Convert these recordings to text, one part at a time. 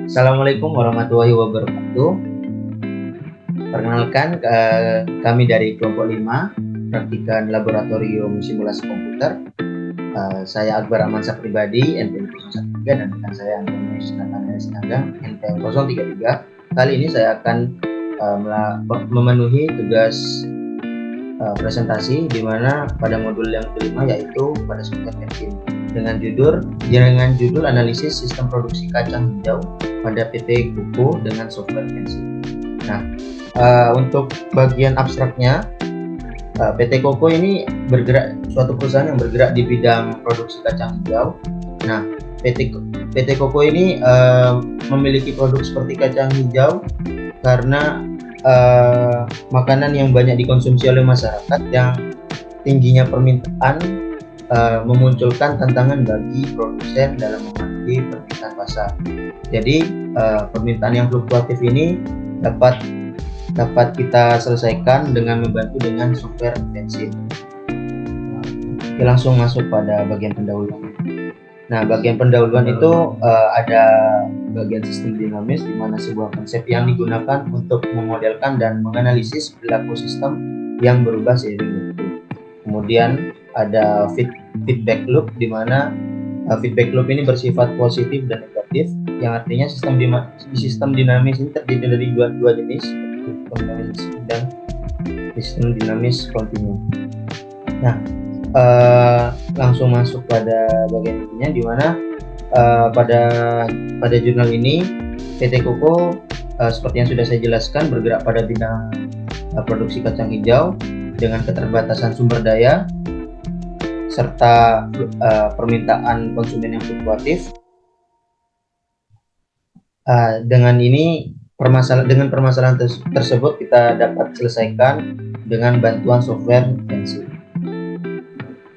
Assalamualaikum warahmatullahi wabarakatuh. Perkenalkan, kami dari kelompok 5, Praktikan Laboratorium Simulasi Komputer. Saya Akbar Amansyah pribadi, NPM 013, dan rekan saya Antonius Nathanael Sinanggang, NPM 033. Kali ini saya akan memenuhi tugas presentasi di mana pada modul yang kelima, yaitu pada software pensim dengan judul analisis sistem produksi kacang hijau pada PT Kuko dengan software pensim. Nah, untuk bagian abstraknya, PT Kuko ini suatu perusahaan yang bergerak di bidang produksi kacang hijau. Nah, PT Kuko ini memiliki produk seperti kacang hijau karena makanan yang banyak dikonsumsi oleh masyarakat, yang tingginya permintaan memunculkan tantangan bagi produsen dalam memenuhi permintaan pasar. Jadi permintaan yang fluktuatif ini dapat kita selesaikan dengan membantu dengan software pensim. Kita langsung masuk pada bagian pendahuluan. Nah, bagian pendahuluan itu ada bagian sistem dinamis, di mana sebuah konsep yang digunakan untuk memodelkan dan menganalisis perilaku sistem yang berubah seiring waktu. Kemudian ada feedback loop, di mana feedback loop ini bersifat positif dan negatif, yang artinya sistem dinamis ini terdiri dari dua jenis, sistem dinamis dan sistem dinamis kontinu. Nah, langsung masuk pada bagian intinya, di mana pada jurnal ini PT Kuko seperti yang sudah saya jelaskan bergerak pada bidang produksi kacang hijau dengan keterbatasan sumber daya serta permintaan konsumen yang fluktuatif. Dengan permasalahan tersebut kita dapat selesaikan dengan bantuan software pensim.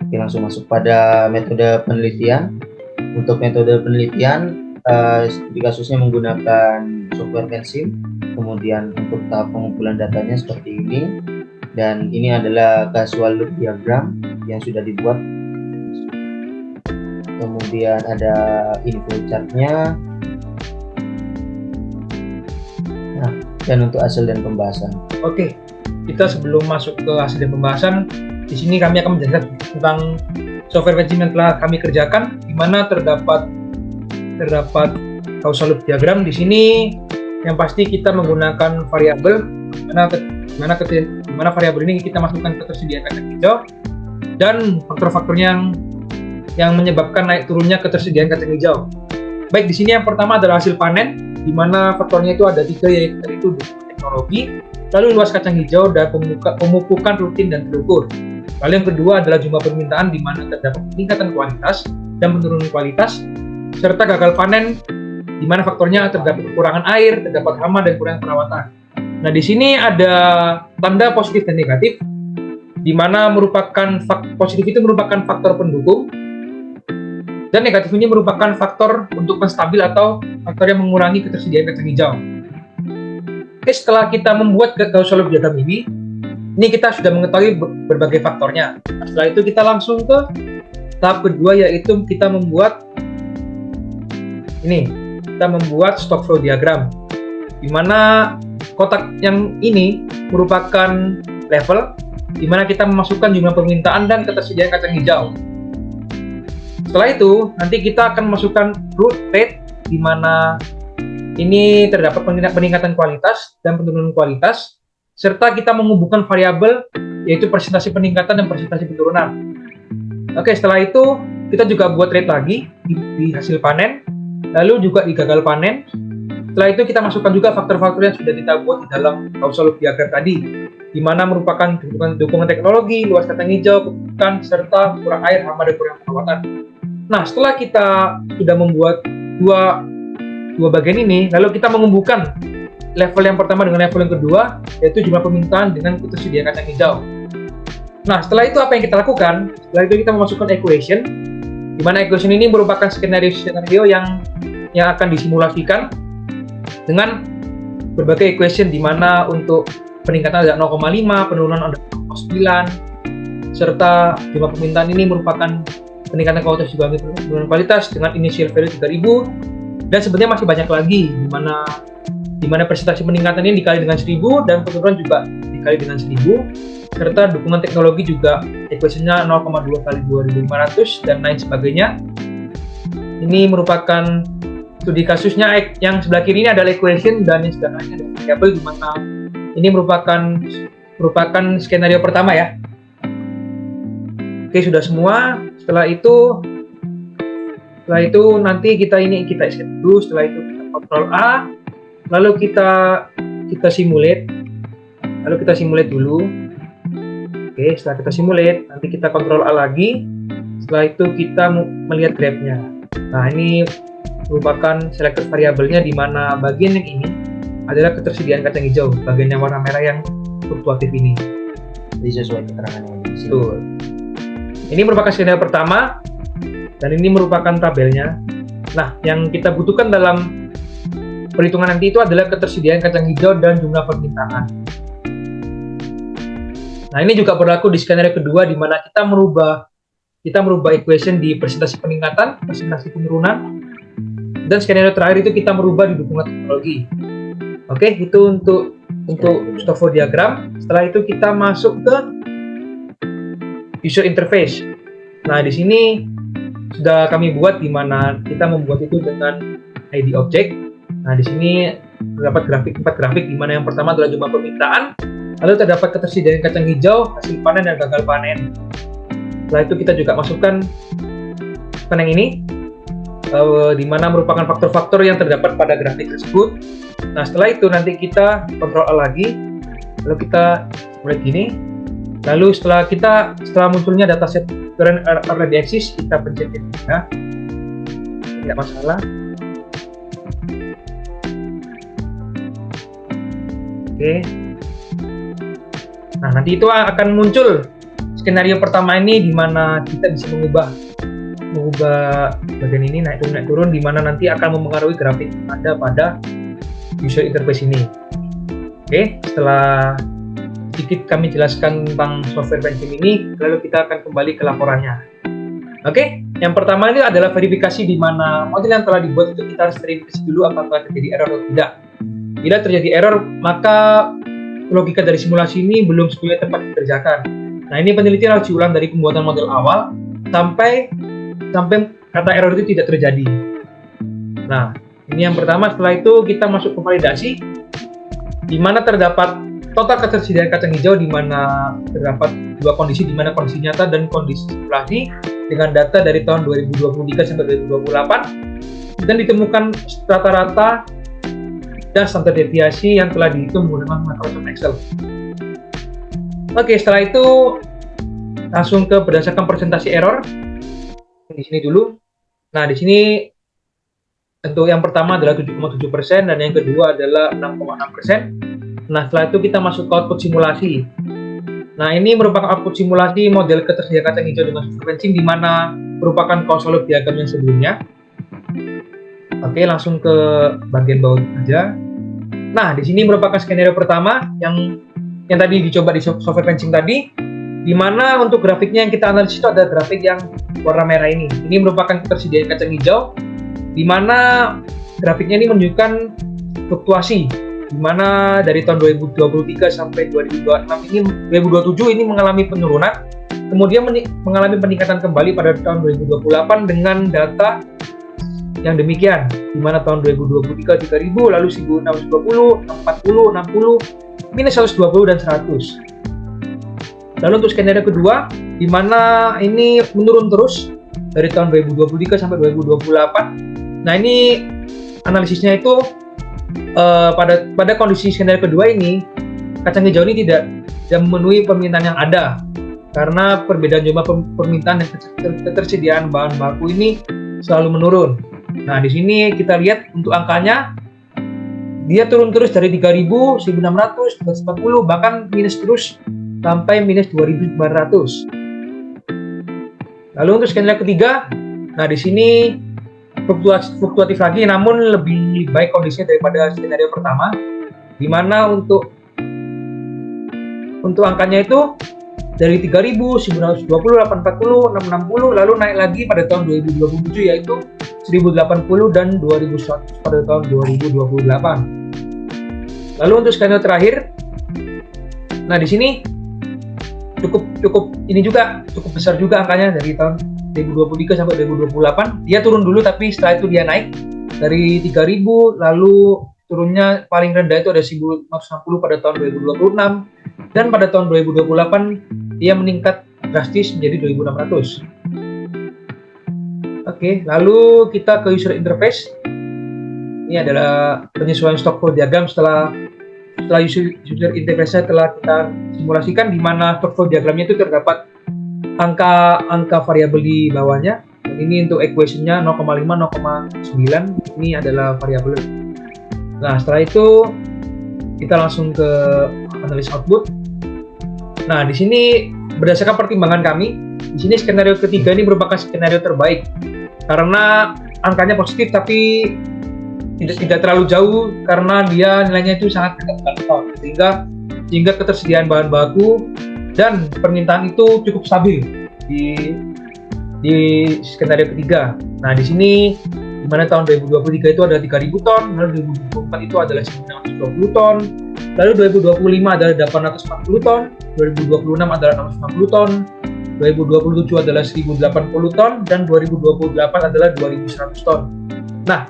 Oke, langsung masuk pada metode penelitian. Untuk metode penelitian, di kasusnya menggunakan software pensim. Kemudian untuk tahap pengumpulan datanya seperti ini, dan ini adalah causal loop diagram yang sudah dibuat. Kemudian ada info chartnya. Nah, dan untuk hasil dan pembahasan. Oke, kita sebelum masuk ke hasil dan pembahasan, di sini kami akan menjelaskan tentang software pensim yang telah kami kerjakan, di mana terdapat causal loop diagram. Di sini yang pasti kita menggunakan variabel, di mana variabel ini kita masukkan ketersediaan kacang hijau dan faktor-faktornya yang menyebabkan naik turunnya ketersediaan kacang hijau. Baik, di sini yang pertama adalah hasil panen, di mana faktornya itu ada 3, yaitu teknologi, lalu luas kacang hijau, dan pemupukan rutin dan terukur. Lalu yang kedua adalah jumlah permintaan, di mana terdapat peningkatan kualitas dan penurunan kualitas, serta gagal panen, di mana faktornya terdapat kekurangan air, terdapat hama, dan kurang perawatan. Nah, di sini ada tanda positif dan negatif, di mana positif itu merupakan faktor pendukung, dan negatif ini merupakan faktor untuk penstabil atau faktor yang mengurangi ketersediaan kacang hijau. Oke, setelah kita membuat causal loop diagram ini kita sudah mengetahui berbagai faktornya. Nah, setelah itu kita langsung ke tahap kedua, yaitu kita membuat stock flow diagram, di mana kotak yang ini merupakan level, di mana kita memasukkan jumlah permintaan dan ketersediaan kacang hijau. Setelah itu, nanti kita akan masukkan growth rate, di mana ini terdapat peningkatan kualitas dan penurunan kualitas, serta kita menghubungkan variabel, yaitu persentase peningkatan dan persentase penurunan. Oke, setelah itu kita juga buat rate lagi di hasil panen, lalu juga di gagal panen. Setelah itu kita masukkan juga faktor-faktor yang sudah kita buat di dalam causal loop diagram tadi, di mana merupakan dukungan teknologi, luas kacang hijau, kebutuhan, serta kurang air, hama, dan kurang perawatan. Nah, setelah kita sudah membuat dua bagian ini, lalu kita menghubungkan level yang pertama dengan level yang kedua, yaitu jumlah permintaan dengan ketersediaan kacang hijau. Nah, setelah itu apa yang kita lakukan? Setelah itu kita memasukkan equation, di mana equation ini merupakan skenario yang akan disimulasikan dengan berbagai equation, di mana untuk peningkatan ada 0,5, penurunan ada 0,9, serta jumlah permintaan ini merupakan peningkatan kualitas juga penurunan kualitas dengan initial value 3000, Dan sebenarnya masih banyak lagi di mana presentasi peningkatan ini dikali dengan 1000 dan penurunan juga dikali dengan 1000, serta dukungan teknologi juga equation-nya 0,2 kali 2500 dan lain sebagainya. Ini merupakan studi kasusnya. Yang sebelah kiri ini adalah equation dan yang sebelah kanan adalah variable, di mana ini merupakan skenario pertama ya. Oke, sudah semua. Setelah itu nanti kita escape dulu. Setelah itu kita Ctrl A, lalu kita simulate. Lalu kita simulate dulu. Oke, setelah kita simulate, nanti kita Ctrl A lagi. Setelah itu kita melihat grafnya. Nah, ini merupakan selected variabelnya, di mana bagian yang ini adalah ketersediaan kacang hijau, bagian yang warna merah yang fluktuatif ini. Jadi sesuai keterangan yang di sini. Betul. Ini merupakan skenario pertama dan ini merupakan tabelnya. Nah, yang kita butuhkan dalam perhitungan nanti itu adalah ketersediaan kacang hijau dan jumlah permintaan. Nah, ini juga berlaku di skenario kedua, di mana kita merubah equation di presentasi peningkatan, presentasi penurunan, dan skenario terakhir itu kita merubah di dukungan teknologi. Oke, itu untuk stock flow diagram. Setelah itu kita masuk ke user interface. Nah, di sini sudah kami buat, di mana kita membuat itu dengan ID object. Nah, di sini terdapat 4 grafik, di mana yang pertama adalah jumlah permintaan, lalu terdapat ketersediaan kacang hijau, hasil panen dan gagal panen. Setelah itu kita juga masukkan yang ini, di mana merupakan faktor-faktor yang terdapat pada grafik tersebut. Nah, setelah itu nanti kita Ctrl A lagi, lalu kita mulai gini. Lalu setelah munculnya dataset current already exist, kita pencet ya. Tidak masalah. Oke. Nah, nanti itu akan muncul skenario pertama ini, di mana kita bisa mengubah bagian ini naik turun, di mana nanti akan mempengaruhi grafik Anda pada user interface ini. Oke, setelah sedikit kami jelaskan tentang software Pentium ini, lalu kita akan kembali ke laporannya. Oke, yang pertama ini adalah verifikasi, di mana model yang telah dibuat itu kita harus verifikasi dulu apakah terjadi error atau tidak. Bila terjadi error, maka logika dari simulasi ini belum sepenuhnya tepat dikerjakan. Nah, ini penelitian harus diulang dari pembuatan model awal sampai kata error itu tidak terjadi. Nah, ini yang pertama. Setelah itu kita masuk ke validasi, di mana terdapat total ketersediaan kacang hijau, di mana terdapat dua kondisi, di mana kondisi nyata dan kondisi simulasi dengan data dari tahun 2023 sampai 2028, dan ditemukan rata-rata dan standar deviasi yang telah dihitung menggunakan Microsoft Excel. Oke, setelah itu langsung ke berdasarkan presentasi error. Di sini dulu. Nah, di sini untuk yang pertama adalah 7,7% dan yang kedua adalah 6,6%. Nah, setelah itu kita masuk ke output simulasi. Nah, ini merupakan output simulasi model ketersediaan kacang hijau dengan frekuensi, di mana merupakan causal loop diagram yang sebelumnya. Oke, langsung ke bagian bawah aja. Nah, di sini merupakan skenario pertama yang tadi dicoba di software Pentium tadi, di mana untuk grafiknya yang kita analisis itu ada grafik yang warna merah ini. Ini merupakan ketersediaan kacang hijau, di mana grafiknya ini menunjukkan fluktuasi, di mana dari tahun 2023 sampai 2027 ini mengalami penurunan, kemudian mengalami peningkatan kembali pada tahun 2028 dengan data yang demikian, di mana tahun 2023 3000, lalu 1620, 640, 60, minus 120 dan 100. Lalu untuk skenario kedua, di mana ini menurun terus dari tahun 2023 sampai 2028. Nah, ini analisisnya itu pada kondisi skenario kedua ini, kacang hijau ini tidak memenuhi permintaan yang ada, karena perbedaan jumlah permintaan dan ketersediaan bahan baku ini selalu menurun. Nah, di sini kita lihat untuk angkanya, dia turun terus dari 3000, 1600, 140, bahkan minus terus sampai minus 2900. Lalu untuk skenario ketiga, nah di sini fluktuatif lagi, namun lebih baik kondisinya daripada skenario pertama, di mana untuk angkanya itu dari 3000, 920, 840, 660, lalu naik lagi pada tahun 2027 yaitu 1080 dan 2100 pada tahun 2028. Lalu untuk skenario terakhir, nah di sini cukup besar juga angkanya dari tahun 2023 sampai 2028. Dia turun dulu tapi setelah itu dia naik dari 3.000, lalu turunnya paling rendah itu ada 1.560 pada tahun 2026, dan pada tahun 2028 dia meningkat drastis menjadi 2.600. Oke, lalu kita ke user interface. Ini adalah penyesuaian stock flow diagram setelah user interface telah kita simulasikan, di mana stock flow diagramnya itu terdapat angka variabel di bawahnya. Dan ini untuk equation-nya 0,5, 0,9. Ini adalah variabel. Nah, setelah itu kita langsung ke analis output. Nah, di sini berdasarkan pertimbangan kami, di sini skenario ketiga ini merupakan skenario terbaik karena angkanya positif tapi tidak terlalu jauh, karena dia nilainya itu sangat dekat, sehingga ketersediaan bahan baku dan permintaan itu cukup stabil di skenario ketiga. Nah, di sini di mana tahun 2023 itu ada 3.000 ton, lalu 2024 itu adalah 920 ton, lalu 2025 adalah 840 ton, 2026 adalah 650 ton, 2027 adalah 1.080 ton, dan 2028 adalah 2.100 ton. Nah,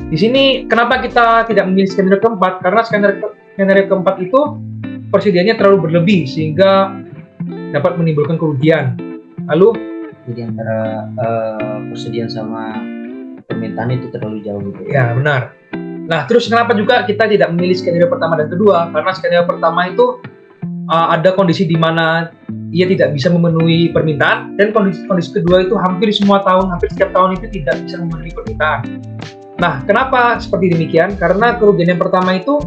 di sini kenapa kita tidak memilih skenario keempat? Karena skenario keempat itu persediaannya terlalu berlebih sehingga dapat menimbulkan kerugian. Lalu jadi antara persediaan sama permintaan itu terlalu jauh gitu. Ya, benar. Nah, terus kenapa juga kita tidak memilih skenario pertama dan kedua? Karena skenario pertama itu ada kondisi di mana ia tidak bisa memenuhi permintaan, dan kondisi kedua itu hampir setiap tahun itu tidak bisa memenuhi permintaan. Nah, kenapa seperti demikian? Karena kerugian yang pertama itu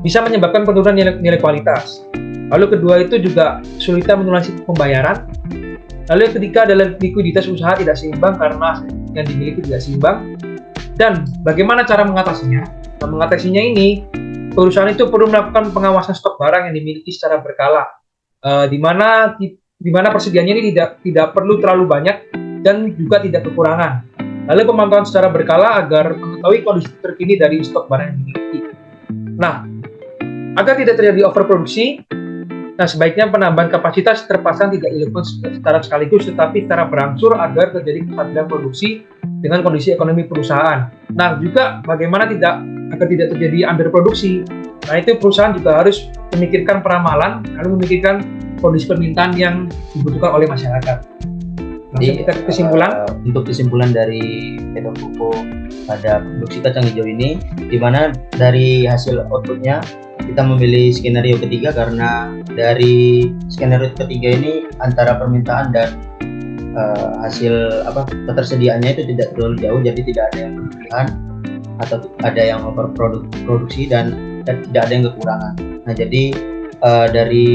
bisa menyebabkan penurunan nilai kualitas. Lalu kedua itu juga sulitnya melunasi pembayaran. Lalu yang ketiga adalah likuiditas usaha tidak seimbang karena yang dimiliki tidak seimbang. Dan bagaimana cara mengatasinya? Nah, mengatasinya ini, perusahaan itu perlu melakukan pengawasan stok barang yang dimiliki secara berkala, di mana persediaannya ini tidak perlu terlalu banyak dan juga tidak kekurangan. Lalu pemantauan secara berkala agar mengetahui kondisi terkini dari stok barang yang dimiliki. Nah, agar tidak terjadi overproduksi, sebaiknya penambahan kapasitas terpasang tidak dilakukan secara sekaligus, tetapi secara berangsur agar terjadi kestabilan produksi dengan kondisi ekonomi perusahaan. Nah, juga bagaimana agar tidak terjadi underproduksi. Nah, itu perusahaan juga harus memikirkan peramalan, lalu memikirkan kondisi permintaan yang dibutuhkan oleh masyarakat. Jadi, kita kesimpulan untuk kesimpulan dari PT Kuko pada produksi kacang hijau ini, di mana dari hasil outputnya kita memilih skenario ketiga karena dari skenario ketiga ini antara permintaan dan hasil ketersediaannya itu tidak terlalu jauh, jadi tidak ada yang berlebihan atau ada yang overproduksi dan tidak ada yang kekurangan. Nah, jadi dari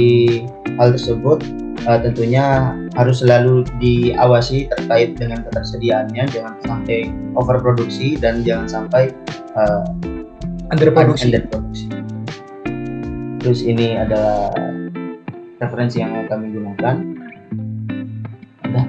hal tersebut tentunya harus selalu diawasi terkait dengan ketersediaannya, jangan sampai overproduksi dan jangan sampai underproduksi. Terus ini adalah referensi yang kami gunakan. Udah.